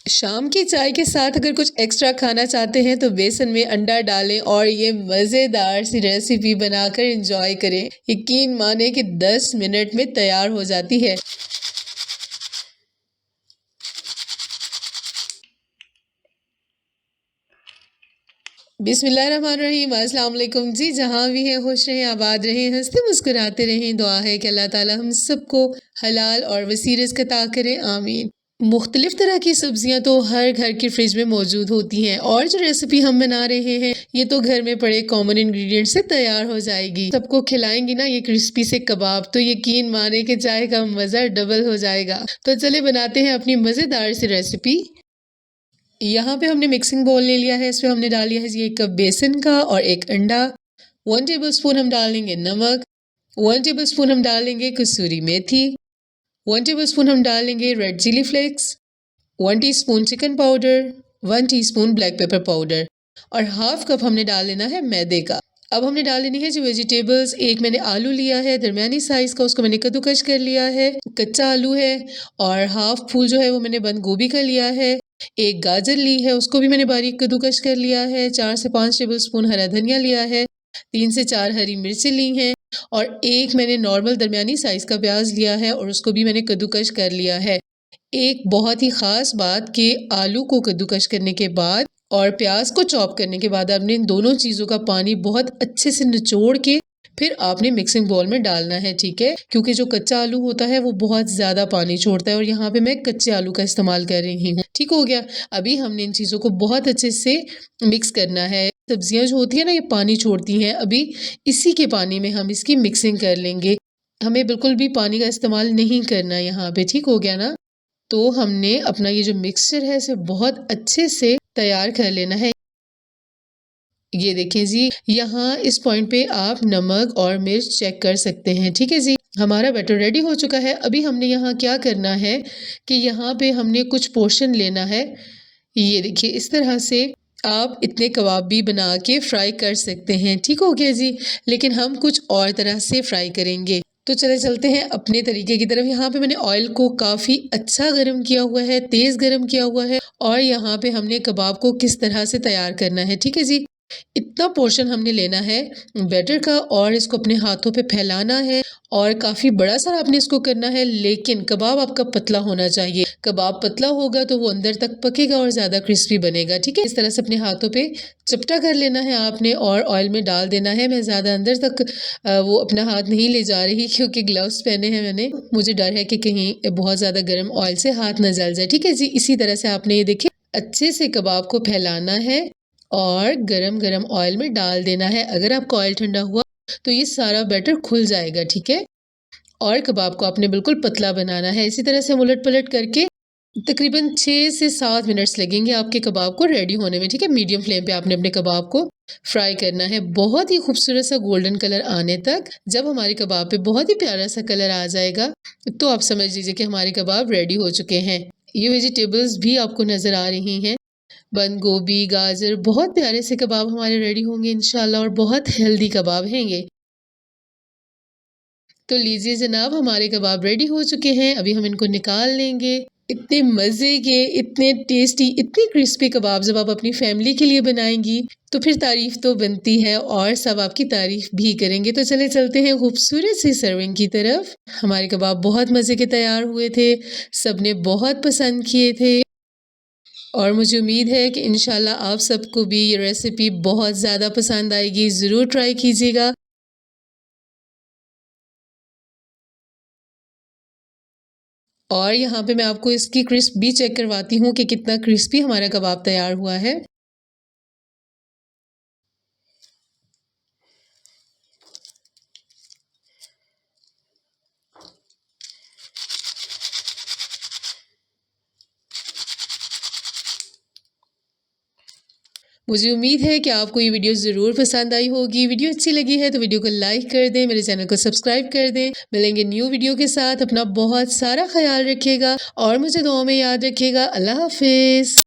शाम की चाय के साथ अगर कुछ एक्स्ट्रा खाना चाहते हैं तो बेसन में अंडा डालें और ये मज़ेदार सी रेसिपी बनाकर एंजॉय करें। यकीन माने कि 10 मिनट में तैयार हो जाती है। बिस्मिल्लाहिर्रहमानिर्रहीम, अस्सलाम वालेकुम जी। जहाँ भी हैं खुश रहें, आबाद रहें, हंसते मुस्कुराते रहें। दुआ है कि अल्लाह ताला हम सबको हलाल और वसी रिज़्क़ अता करें, आमीन। मुख्तलिफ तरह की सब्जियां तो हर घर की फ्रिज में मौजूद होती हैं और जो रेसिपी हम बना रहे हैं ये तो घर में पड़े कॉमन इंग्रेडिएंट से तैयार हो जाएगी। सबको खिलाएंगी ना ये क्रिस्पी से कबाब तो यकीन माने कि चाय का मज़ा डबल हो जाएगा। तो चले बनाते हैं अपनी मज़ेदार सी रेसिपी। यहाँ पे हमने मिक्सिंग बोल ले लिया है, इसमें हमने डाल लिया है 1 कप बेसन का और 1 अंडा। 1 टेबलस्पून हम डालेंगे नमक। 1 टेबलस्पून हम डालेंगे कसूरी मेथी। 1 टेबलस्पून हम डालेंगे red chilli flakes. 1 teaspoon chicken powder. 1 teaspoon black pepper powder और हाफ कप हमने डाल लेना है मैदे का। अब हमने डाल लेनी है जो वेजिटेबल्स। एक मैंने आलू लिया है दरमियानी साइज का, उसको मैंने कद्दूकश कर लिया है। कच्चा आलू है और हाफ फूल जो है वो मैंने बंद गोभी का लिया है। एक गाजर ली है, उसको भी मैंने बारीक कद्दूकश कर लिया है। 4 से 5 टेबलस्पून हरा धनिया लिया है। 3 से 4 हरी मिर्चें ली हैं और एक मैंने नॉर्मल दरमियानी साइज का प्याज लिया है और उसको भी मैंने कद्दूकश कर लिया है। एक बहुत ही ख़ास बात कि आलू को कद्दूकश करने के बाद और प्याज को चॉप करने के बाद आपने इन दोनों चीज़ों का पानी बहुत अच्छे से निचोड़ के फिर आपने मिक्सिंग बाउल में डालना है, ठीक है? क्योंकि जो कच्चा आलू होता है वो बहुत ज़्यादा पानी छोड़ता है और यहाँ पे मैं कच्चे आलू का इस्तेमाल कर रही हूँ। ठीक हो गया। अभी हमने इन चीज़ों को बहुत अच्छे से मिक्स करना है। सब्जियाँ जो होती है ना ये पानी छोड़ती हैं, अभी इसी के पानी में हम इसकी मिक्सिंग कर लेंगे। हमें बिल्कुल भी पानी का इस्तेमाल नहीं करना यहाँ पे, ठीक हो गया ना? तो हमने अपना ये जो मिक्सचर है इसे बहुत अच्छे से तैयार कर लेना है। ये देखें जी, यहाँ इस पॉइंट पे आप नमक और मिर्च चेक कर सकते हैं, ठीक है जी। हमारा बैटर रेडी हो चुका है। अभी हमने यहाँ क्या करना है कि यहाँ पे हमने कुछ पोर्शन लेना है। ये देखिए इस तरह से आप इतने कबाब भी बना के फ्राई कर सकते हैं, ठीक हो गया जी। लेकिन हम कुछ और तरह से फ्राई करेंगे। तो चले चलते हैं अपने तरीके की तरफ। यहाँ पे मैंने ऑयल को काफ़ी अच्छा गर्म किया हुआ है, तेज़ गर्म किया हुआ है और यहाँ पे हमने कबाब को किस तरह से तैयार करना है, ठीक है जी। इतना पोर्शन हमने लेना है बैटर का और इसको अपने हाथों पे फैलाना है और काफ़ी बड़ा सारा आपने इसको करना है। लेकिन कबाब आपका पतला होना चाहिए। कबाब पतला होगा तो वो अंदर तक पकेगा और ज़्यादा क्रिस्पी बनेगा, ठीक है। इस तरह से अपने हाथों पे चपटा कर लेना है आपने और ऑयल में डाल देना है। मैं ज़्यादा अंदर तक वो अपना हाथ नहीं ले जा रही क्योंकि ग्लव्स पहने हैं मैंने। मुझे डर है कि कहीं बहुत ज़्यादा गर्म ऑयल से हाथ न जल जाए, ठीक है जी। इसी तरह से आपने ये देखिए अच्छे से कबाब को फैलाना है और गरम गरम ऑयल में डाल देना है। अगर आपका ऑयल ठंडा हुआ तो ये सारा बैटर खुल जाएगा, ठीक है। और कबाब को आपने बिल्कुल पतला बनाना है। इसी तरह से हम उलट पलट करके तकरीबन 6 से 7 मिनट्स लगेंगे आपके कबाब को रेडी होने में, ठीक है। मीडियम फ्लेम पे आपने अपने कबाब को फ्राई करना है बहुत ही खूबसूरत सा गोल्डन कलर आने तक। जब हमारे कबाब पे बहुत ही प्यारा सा कलर आ जाएगा तो आप समझ लीजिए कि हमारे कबाब रेडी हो चुके हैं। ये वेजिटेबल्स भी आपको नज़र आ रही हैं, बंद गोभी, गाजर, बहुत प्यारे से कबाब हमारे रेडी होंगे इंशाल्लाह और बहुत हेल्दी कबाब हैं ये। तो लीजिए जनाब हमारे कबाब रेडी हो चुके हैं। अभी हम इनको निकाल लेंगे। इतने मज़े के, इतने टेस्टी, इतने क्रिस्पी कबाब जब आप अपनी फैमिली के लिए बनाएंगी तो फिर तारीफ़ तो बनती है और सब आपकी तारीफ़ भी करेंगे। तो चले चलते हैं खूबसूरत सी सर्विंग की तरफ। हमारे कबाब बहुत मज़े के तैयार हुए थे, सबने बहुत पसंद किए थे और मुझे उम्मीद है कि इंशाल्लाह आप सबको भी ये रेसिपी बहुत ज़्यादा पसंद आएगी। ज़रूर ट्राई कीजिएगा। और यहाँ पे मैं आपको इसकी क्रिस्प भी चेक करवाती हूँ कि कितना क्रिस्पी हमारा कबाब तैयार हुआ है। मुझे उम्मीद है कि आपको ये वीडियो ज़रूर पसंद आई होगी। वीडियो अच्छी लगी है तो वीडियो को लाइक कर दें, मेरे चैनल को सब्सक्राइब कर दें। मिलेंगे न्यू वीडियो के साथ। अपना बहुत सारा ख्याल रखिएगा और मुझे दुआ में याद रखिएगा। अल्लाह हाफिज़।